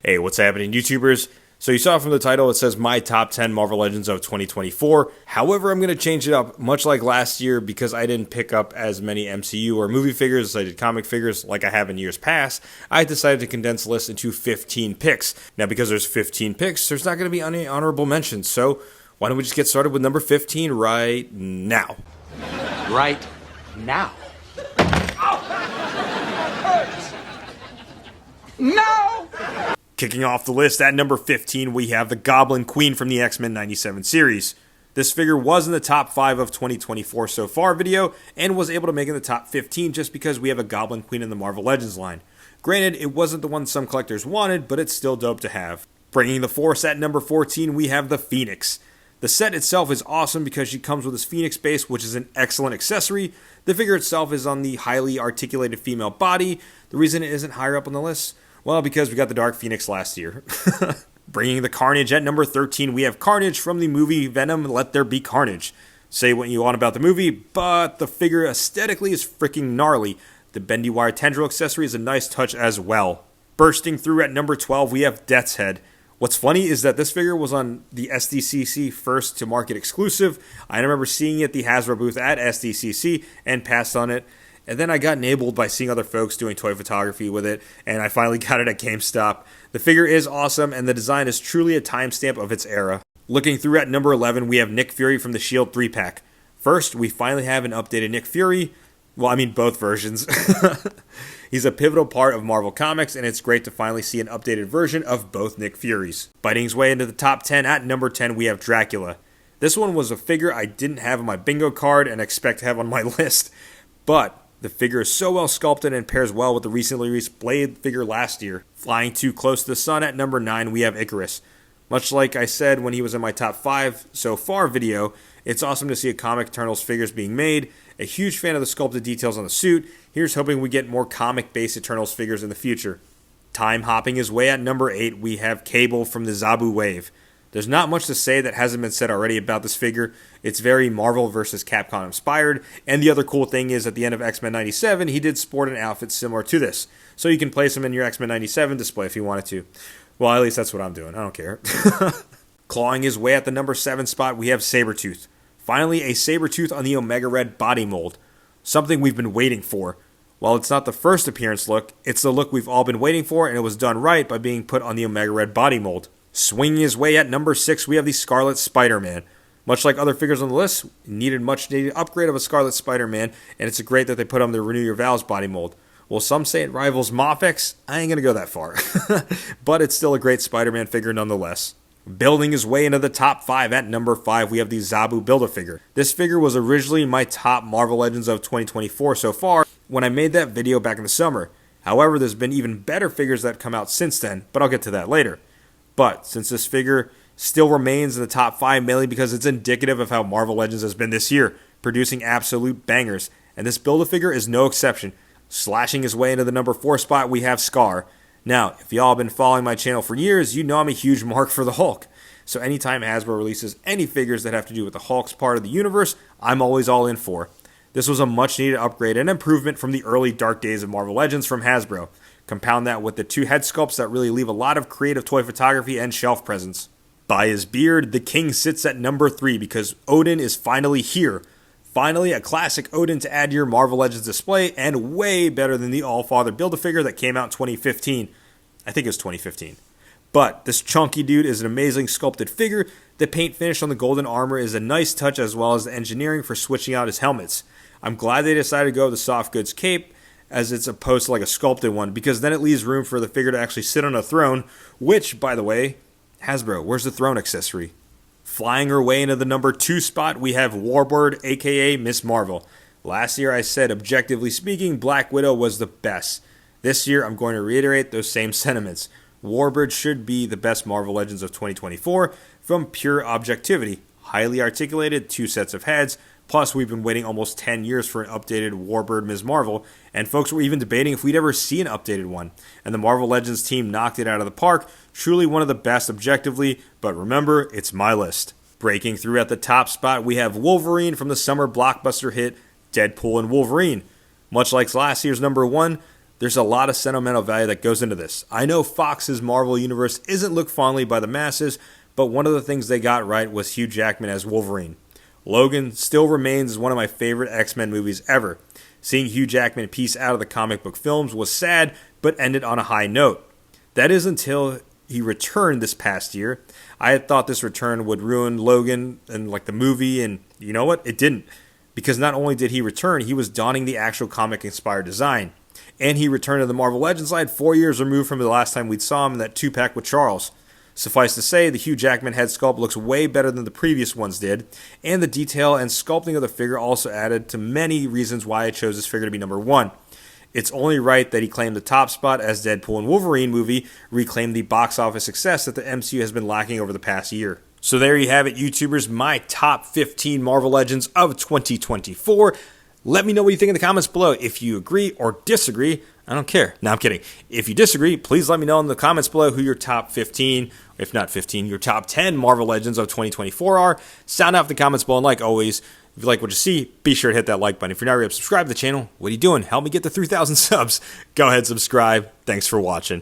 Hey, what's happening, YouTubers? So you saw from the title, it says My Top 10 Marvel Legends of 2024. However, I'm going to change it up, much like last year, because I didn't pick up as many MCU or movie figures as I did comic figures like I have in years past. I decided to condense the list into 15 picks. Now, because there's 15 picks, there's not going to be any honorable mentions. So why don't we just get started with number 15 right now? Right now. No! Kicking off the list at number 15, we have the Goblin Queen from the X-Men 97 series. This figure was in the top 5 of 2024 so far video, and was able to make it in the top 15 just because we have a Goblin Queen in the Marvel Legends line. Granted, it wasn't the one some collectors wanted, but it's still dope to have. Bringing the force at number 14, we have the Phoenix. The set itself is awesome because she comes with this Phoenix base, which is an excellent accessory. The figure itself is on the highly articulated female body. The reason it isn't higher up on the list? Well, because we got the Dark Phoenix last year. Bringing the Carnage at number 13, we have Carnage from the movie Venom, Let There Be Carnage. Say what you want about the movie, but the figure aesthetically is freaking gnarly. The bendy wire tendril accessory is a nice touch as well. Bursting through at number 12, we have Death's Head. What's funny is that this figure was on the SDCC first to market exclusive. I remember seeing it at the Hasbro booth at SDCC and passed on it. And then I got enabled by seeing other folks doing toy photography with it, and I finally got it at GameStop. The figure is awesome, and the design is truly a timestamp of its era. Looking through at number 11, we have Nick Fury from the S.H.I.E.L.D. 3-pack. First, we finally have an updated Nick Fury. Well, I mean both versions. He's a pivotal part of Marvel Comics, and it's great to finally see an updated version of both Nick Furies. Biting his way into the top 10, at number 10, we have Dracula. This one was a figure I didn't have on my bingo card and expect to have on my list, but the figure is so well sculpted and pairs well with the recently released Blade figure last year. Flying too close to the sun at number 9, we have Icarus. Much like I said when he was in my top 5 so far video, it's awesome to see a comic Eternals figures being made. A huge fan of the sculpted details on the suit. Here's hoping we get more comic-based Eternals figures in the future. Time hopping his way at number 8, we have Cable from the Zabu Wave. There's not much to say that hasn't been said already about this figure. It's very Marvel vs. Capcom inspired, and the other cool thing is at the end of X-Men 97, he did sport an outfit similar to this. So you can place him in your X-Men 97 display if you wanted to. Well, at least that's what I'm doing. I don't care. Clawing his way at the number 7 spot, we have Sabretooth. Finally, a Sabretooth on the Omega Red body mold. Something we've been waiting for. While it's not the first appearance look, it's the look we've all been waiting for, and it was done right by being put on the Omega Red body mold. Swinging his way at number 6, we have the Scarlet Spider-Man. Much like other figures on the list, needed much needed upgrade of a Scarlet Spider-Man, and it's great that they put on the Renew Your Vows body mold. Well, some say it rivals Mofex. I ain't gonna go that far. But it's still a great Spider-Man figure nonetheless. Building his way into the top 5 at number 5, we have the Zabu Build-A-Figure. This figure was originally my top Marvel Legends of 2024 so far when I made that video back in the summer. However, there's been even better figures that have come out since then, but I'll get to that later. But since this figure still remains in the top 5 mainly because it's indicative of how Marvel Legends has been this year, producing absolute bangers, and this Build-A-Figure is no exception. Slashing his way into the number 4 spot, we have Scar. Now, if y'all have been following my channel for years, you know I'm a huge mark for the Hulk. So anytime Hasbro releases any figures that have to do with the Hulk's part of the universe, I'm always all in for. This was a much needed upgrade and improvement from the early dark days of Marvel Legends from Hasbro. Compound that with the 2 head sculpts that really leave a lot of creative toy photography and shelf presence. By his beard, the king sits at number 3 because Odin is finally here. Finally, a classic Odin to add to your Marvel Legends display, and way better than the All-Father Build-A-Figure that came out in 2015. I think it was 2015. But this chunky dude is an amazing sculpted figure. The paint finish on the golden armor is a nice touch, as well as the engineering for switching out his helmets. I'm glad they decided to go with the soft goods cape as it's opposed to like a sculpted one, because then it leaves room for the figure to actually sit on a throne, which, by the way, Hasbro, where's the throne accessory? Flying her way into the number 2 spot, we have Warbird, aka Miss Marvel. Last year I said, objectively speaking, Black Widow was the best. This year I'm going to reiterate those same sentiments. Warbird should be the best Marvel Legends of 2024 from pure objectivity. Highly articulated, 2 sets of heads, plus we've been waiting almost 10 years for an updated Warbird Ms. Marvel, and folks were even debating if we'd ever see an updated one. And the Marvel Legends team knocked it out of the park. Truly one of the best objectively, but remember, it's my list. Breaking through at the top spot, we have Wolverine from the summer blockbuster hit Deadpool and Wolverine. Much like last year's number 1, There's a lot of sentimental value that goes into this. I know Fox's Marvel Universe isn't looked fondly by the masses, but one of the things they got right was Hugh Jackman as Wolverine. Logan still remains as one of my favorite X-Men movies ever. Seeing Hugh Jackman piece out of the comic book films was sad, but ended on a high note. That is until he returned this past year. I had thought this return would ruin Logan and the movie, and you know what? It didn't. Because not only did he return, he was donning the actual comic-inspired design. And he returned to the Marvel Legends line 4 years removed from the last time we saw him in that 2-pack with Charles. Suffice to say, the Hugh Jackman head sculpt looks way better than the previous ones did, and the detail and sculpting of the figure also added to many reasons why I chose this figure to be number 1. It's only right that he claimed the top spot as Deadpool and Wolverine movie reclaimed the box office success that the MCU has been lacking over the past year. So there you have it, YouTubers, my top 15 Marvel Legends of 2024. Let me know what you think in the comments below. If you agree or disagree, I don't care. No, I'm kidding. If you disagree, please let me know in the comments below who your top 15, if not 15, your top 10 Marvel Legends of 2024 are. Sound out in the comments below, and like always, if you like what you see, be sure to hit that like button. If you're not already subscribed to the channel, what are you doing? Help me get to 3,000 subs. Go ahead, subscribe. Thanks for watching.